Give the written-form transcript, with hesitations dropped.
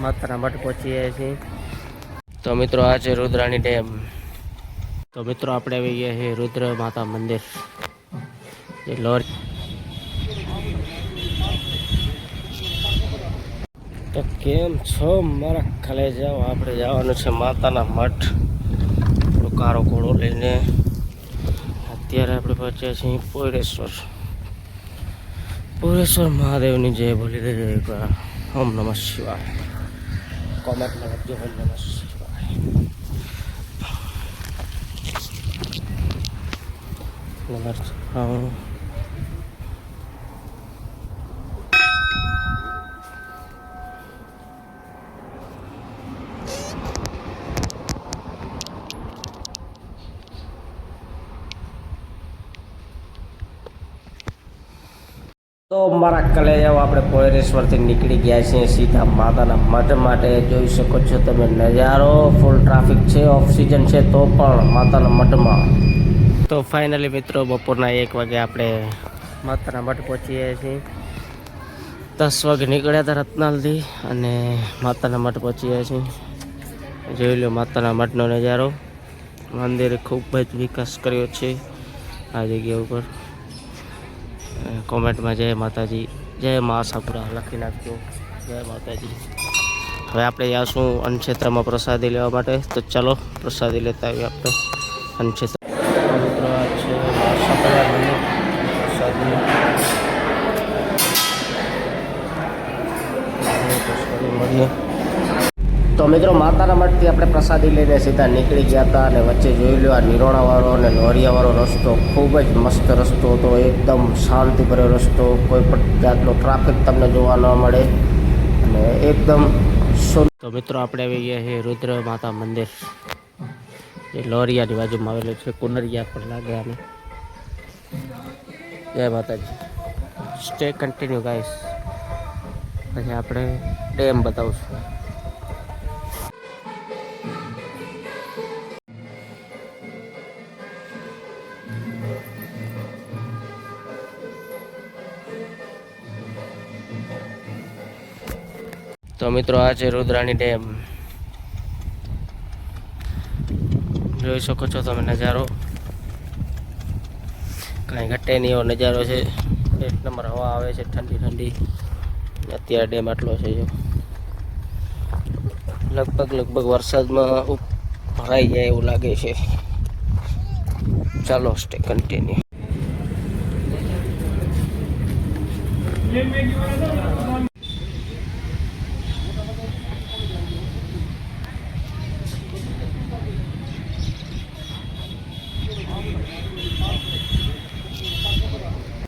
માતાના મઠ પહોંચી ગયા છીએ। તો મિત્રો આ છે રુદ્રાણી ડેમ। તો મિત્રો આપણે આવી ગયા છીએ રુદ્ર માતા મંદિર જે લોર। તો કેમ છો મારા ખાલે જાઓ, આપણે જવાનું છે માતાના મઠ કારો ઘોડો લઈને। અત્યારે આપણે પહોંચ્યા છીએ પોરેશ્વર મહાદેવની જય બોલી દેજો એકવાર। ઓમ નમઃ શિવાય। કોમેન્ટમાં લખજો ઓમ નમઃ શિવાય। તો મારા કલેજાઓ આપણે પોયરેશ્વરથી નીકળી ગયા છીએ સીધા માતાના મઠ માટે। જોઈ શકો છો તમે નજારો, ફૂલ ટ્રાફિક છે, ઓફ સિઝન છે તો પણ માતાના મઠમાં। તો ફાઇનલી મિત્રો બપોરના 1 વાગે આપણે માતાના મઠ પહોંચી ગયા છીએ। 10 વાગે નીકળ્યા હતા રત્નાલથી અને માતાના મઠ પહોંચી ગયા છીએ। જોઈ લો માતાના મઠનો નજારો। મંદિરે ખૂબ જ વિકાસ કર્યો છે આ જગ્યા ઉપર। કોમેન્ટમાં જય માતાજી, જય મા આશાપુરા લખી નાખજો। જય માતાજી। હવે આપણે જઈશું અન્નક્ષેત્રમાં પ્રસાદી લેવા માટે। તો ચાલો પ્રસાદી લેતા આવીએ આપણે અન્નક્ષેત્ર। મિત્રો આ છે આશાપુરા મંદિર પ્રસાદી મળીએ। તો મિત્રો માતાના મઠથી આપણે પ્રસાદી લઈને સીધા નીકળી ગયા હતા અને વચ્ચે જોઈ લો આ નિરોણાવાળો અને લોરિયાવાળો રસ્તો ખૂબ જ મસ્ત રસ્તો હતો। એકદમ શાંતિભર્યો રસ્તો, કોઈ પણ જાતનો ટ્રાફિક તમને જોવા ન મળે અને એકદમ શુદ્ધ। તો મિત્રો આપણે આવી ગયા છીએ રુદ્ર માતા મંદિર જે લોરિયાની બાજુમાં આવેલું છે। કુનરિયા પણ લાગે આને। જય માતાજી। સ્ટે કન્ટિન્યુ ગાઈસ, પછી આપણે ડેમ બતાવશું। તો મિત્રો આ છે રુદ્રાણી ડેમ। જોઈ શકો છો તમે નજારો, કાંઈ ઘટે નહીં એવો નજારો છે। 1 નંબર હવા આવે છે ઠંડી ઠંડી। અત્યારે ડેમ આટલો છે જો, લગભગ વરસાદમાં ભરાઈ જાય એવું લાગે છે। ચાલો સ્ટે કન્ટિન્યુ।